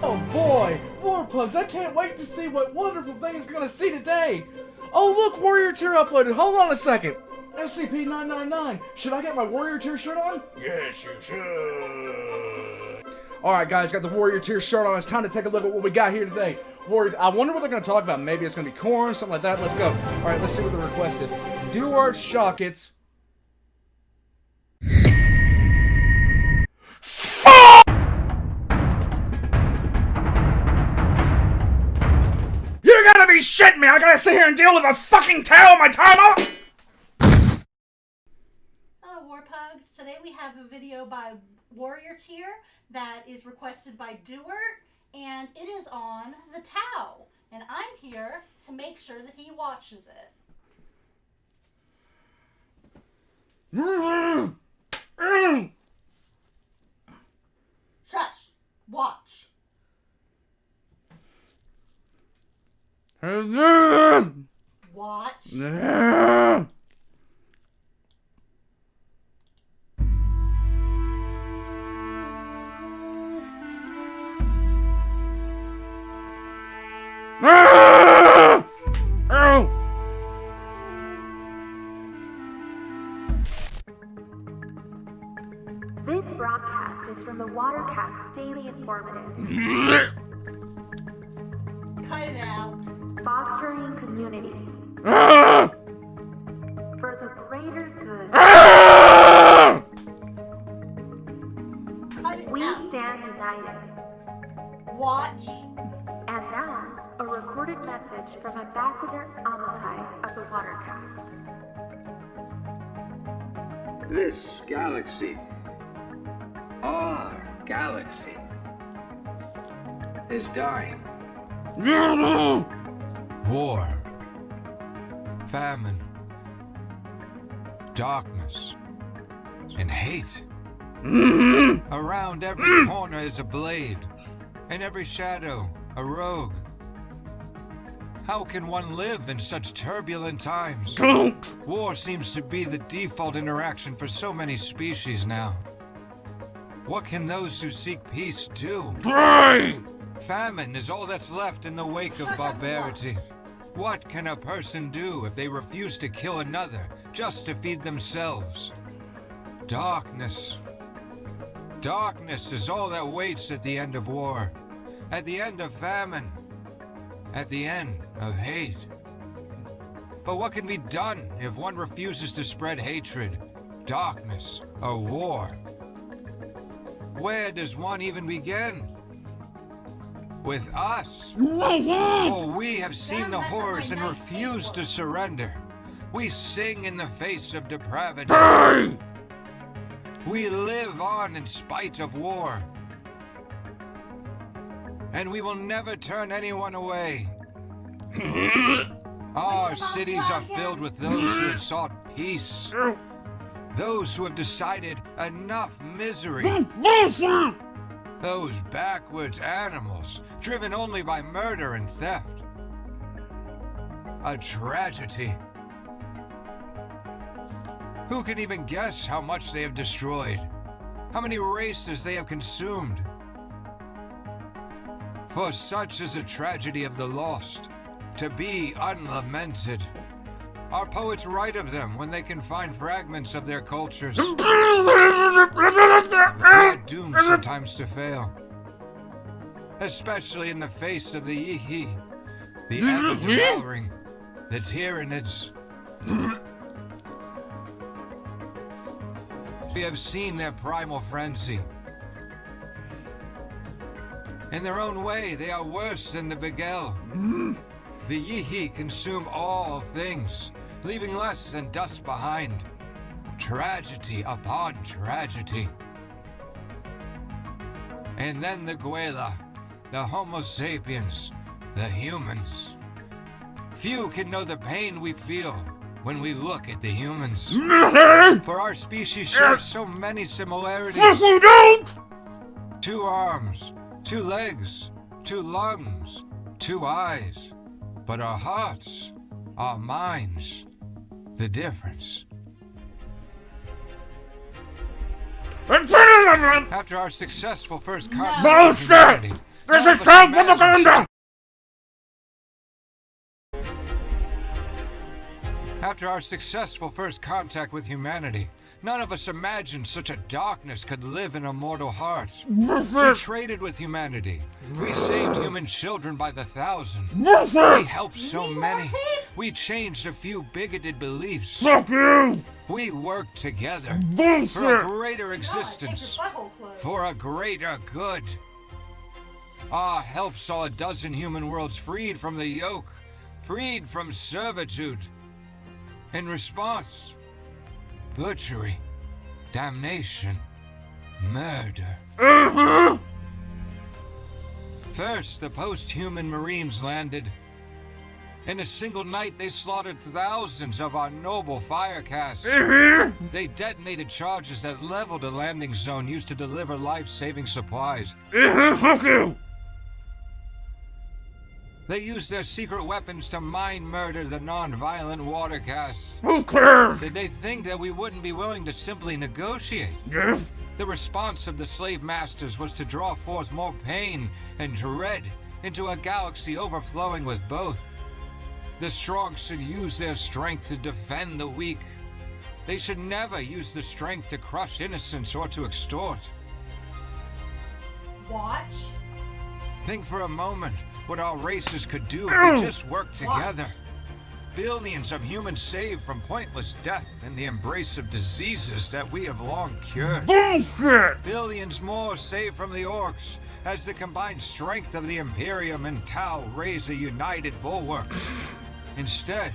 Oh boy, Warpugs, I can't wait to see what wonderful things we're gonna see today! Oh look, Warrior Tier uploaded, hold on a second! SCP-999, should I get my Warrior Tier shirt on? Yes, you should. Alright guys, got the Warrior Tier shirt on, it's time to take a look at what we got here today. Warrior, I wonder what they're gonna talk about, maybe it's gonna be corn, something like that, let's go. Alright, let's see what the request is. Duart Shockets. You gotta be shitting me! I gotta sit here and deal with a fucking tail on my time off! Hello Warpugs, today we have a video by Warrior Tier that is requested by Duart, and it is on the Tau, and I'm here to make sure that he watches it. Shush! Watch! Watch! This broadcast is from the Watercast Daily Informative. Cut it out. Fostering community. For the greater good. Cut it We out. stand united. Watch. And now, a recorded message from Ambassador Amatai of the Watercast. This galaxy, our galaxy, is dying. War, famine, darkness, and hate. Around every corner is a blade, and every shadow a rogue. How can one live in such turbulent times? War seems to be the default interaction for so many species now. What can those who seek peace do? Famine is all that's left in the wake of barbarity. What can a person do if they refuse to kill another just to feed themselves? Darkness. Darkness is all that waits at the end of war, at the end of famine, at the end of hate. But what can be done if one refuses to spread hatred, darkness, or war? Where does one even begin? With us. For we have seen the horrors and refuse to surrender. We sing in the face of depravity. We live on in spite of war. And we will never turn anyone away. Our cities are filled with those who have sought peace. Those who have decided enough misery. Those backwards animals, driven only by murder and theft. A tragedy. Who can even guess how much they have destroyed? How many races they have consumed? For such is a tragedy of the lost, to be unlamented. Our poets write of them when they can find fragments of their cultures. But we are doomed sometimes to fail. Especially in the face of the Yihi, the ever-devouring, the Tyranids. We have seen their primal frenzy. In their own way, they are worse than the Begel. The Yihi consume all things, leaving less than dust behind. Tragedy upon tragedy. And then the Guela, the Homo sapiens, the humans. Few can know the pain we feel when we look at the humans. For our species shares so many similarities. Two arms, 2 legs, 2 lungs, 2 eyes. But our hearts, our minds, the difference. After our successful first contact with humanity, This is child propaganda! After our successful first contact with humanity, none of us imagined such a darkness could live in a mortal heart. We traded with humanity. We saved human children by the thousand. We helped so many. We changed a few bigoted beliefs. Fuck you! We worked together for Bullshit! a greater God, existence, take your butthole closed. for a greater good. Our help saw a dozen human worlds freed from the yoke, freed from servitude. In response, butchery, damnation, murder. First, the post-human Marines landed. In a single night, they slaughtered thousands of our noble Firecast. They detonated charges that leveled a landing zone used to deliver life-saving supplies. Fuck you! They used their secret weapons to mind murder the non-violent Watercast. Who cares? Did they think that we wouldn't be willing to simply negotiate? Yes? The response of the slave masters was to draw forth more pain and dread into a galaxy overflowing with both. The strong should use their strength to defend the weak. They should never use the strength to crush innocence or to extort. Watch. Think for a moment what our races could do if we just worked together. Billions of humans saved from pointless death and the embrace of diseases that we have long cured. Bullshit! Billions more saved from the orcs as the combined strength of the Imperium and Tau raise a united bulwark. Instead,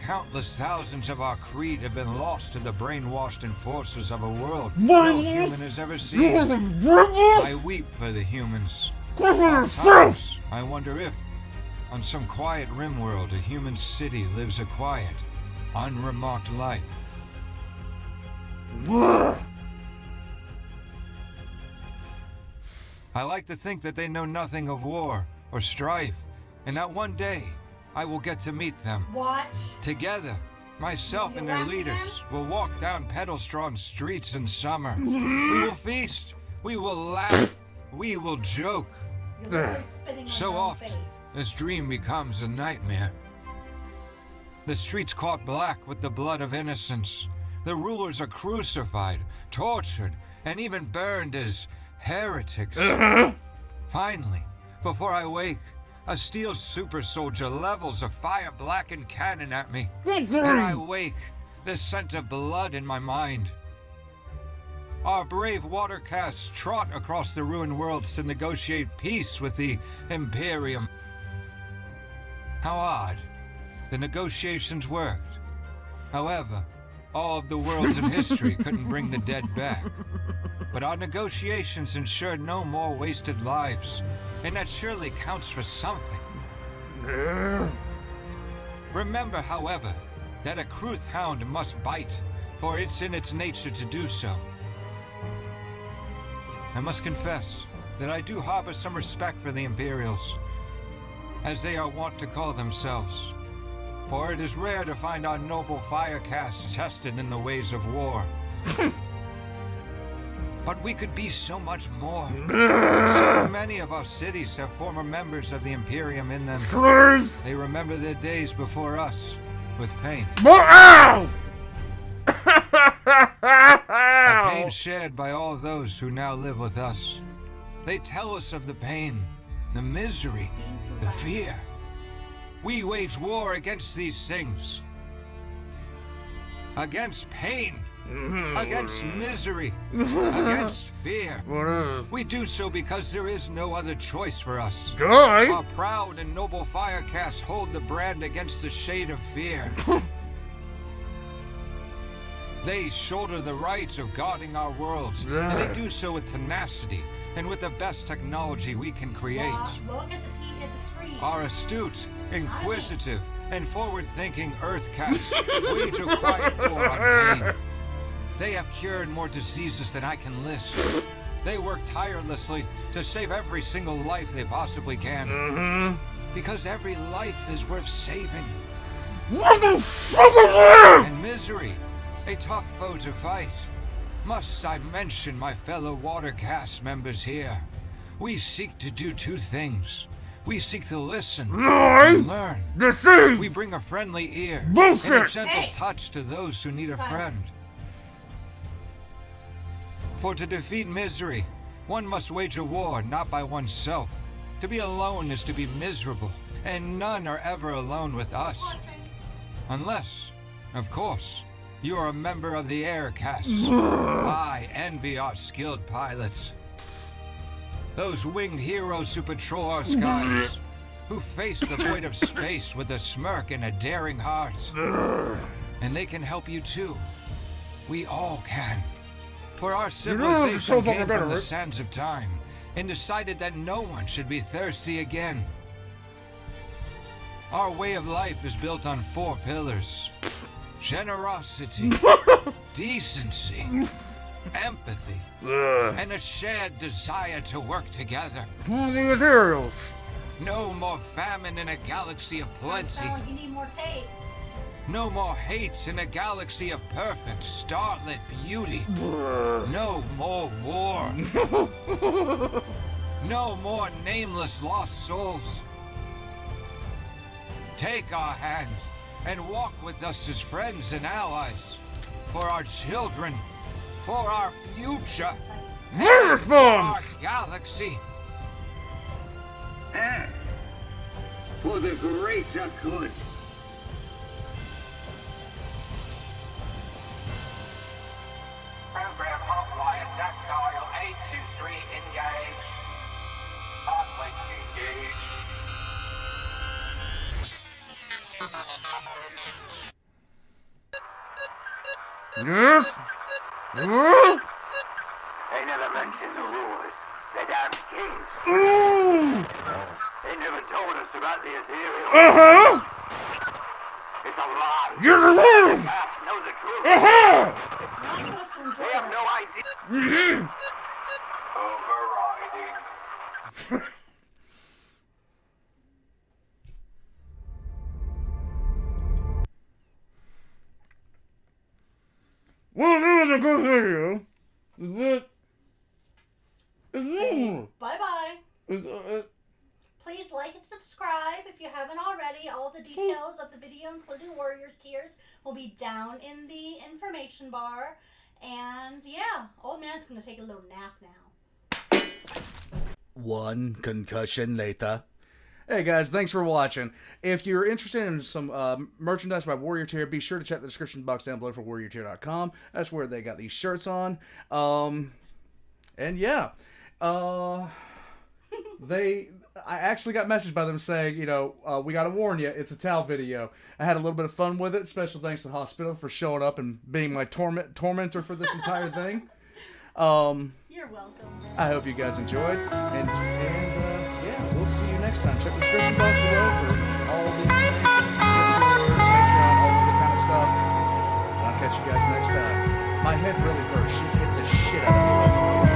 countless thousands of our creed have been lost to the brainwashed enforcers of a world no human has ever seen. I weep for the humans. Sometimes I wonder if, on some quiet rim world, a human city lives a quiet, unremarked life. I like to think that they know nothing of war or strife, and that one day I will get to meet them. Watch. Together, myself and their leaders will walk down Petalstron streets in summer. We will feast, we will laugh, we will joke. You're literally spitting on So your own often, face. this dream becomes a nightmare. The streets caught black with the blood of innocents. The rulers are crucified, tortured, and even burned as heretics. Finally, before I wake, a steel super soldier levels a fire-blackened cannon at me. And I wake, the scent of blood in my mind. Our brave Watercasts trot across the ruined worlds to negotiate peace with the Imperium. How odd. The negotiations worked. However, all of the worlds in history couldn't bring the dead back. But our negotiations ensured no more wasted lives, and that surely counts for something. Remember, however, that a Kruth hound must bite, for it's in its nature to do so. I must confess that I do harbor some respect for the Imperials, as they are wont to call themselves. For it is rare to find our noble Firecasts tested in the ways of war. But we could be so much more. So many of our cities have former members of the Imperium in them. Please! They remember their days before us, with pain. Ow! A pain shared by all those who now live with us. They tell us of the pain, the misery, the fear. We wage war against these things. Against pain. Against misery. Against fear. We do so because there is no other choice for us. Die? Our proud and noble Firecasts hold the brand against the shade of fear. They shoulder the rights of guarding our worlds, and they do so with tenacity and with the best technology we can create. Look at the T at the screen. Our astute, inquisitive, and forward-thinking Earthcasts wage a quiet war on pain. They have cured more diseases than I can list. They work tirelessly to save every single life they possibly can. Because every life is worth saving. What the fuck is that? And misery, a tough foe to fight. Must I mention my fellow Watercast members here? We seek to do two things. We seek to listen Lie. and learn. Deceive. We bring a friendly ear Bullshit. and a gentle Hey. touch to those who need a Silence. friend. For to defeat misery, one must wage a war not by oneself. To be alone is to be miserable, and none are ever alone with us. Unless, of course, you are a member of the Air Caste. I envy our skilled pilots. Those winged heroes who patrol our skies, who face the void of space with a smirk and a daring heart. And they can help you too. We all can. For our civilization came from the sands of time and decided that no one should be thirsty again. Our way of life is built on 4 pillars: generosity, decency, empathy, and a shared desire to work together. The materials. No more famine in a galaxy of plenty. Sound like you need more tape. No more hates in a galaxy of perfect, starlit beauty. No more war. No more nameless lost souls. Take our hand and walk with us as friends and allies. For our children, for our future, Virus our bombs. galaxy. And for the greater good. Program hotline, attack dial 823 engage. Hotline engage. Yes. Huh? They never mentioned the rules. The damn kings. Ooh. They never told us about the ethereal. Uh-huh. It's a lie. Yes, it is. Cast know the truth. Uh-huh. You're not supposed to They enjoy have no this. idea. Mhm. Overriding. Well, it was a good video. But it's Bye-bye. Please like and subscribe if you haven't already. All the details of the video, including Warriors Tears, will be down in the information bar. And yeah, old man's gonna take a little nap now. One concussion later. Hey guys, thanks for watching. If you're interested in some merchandise by Warrior Tier, be sure to check the description box down below for warriortier.com. That's where they got these shirts on. And yeah, I actually got messaged by them saying, you know, we gotta warn you, it's a Tau video. I had a little bit of fun with it. Special thanks to the hospital for showing up and being my tormentor for this entire thing. You're welcome. I hope you guys enjoyed, and yeah, we'll see you next time. Check the description box below for all the information, Discord, Patreon, all of the kind of stuff. And I'll catch you guys next time. My head really hurts. She hit the shit out of me.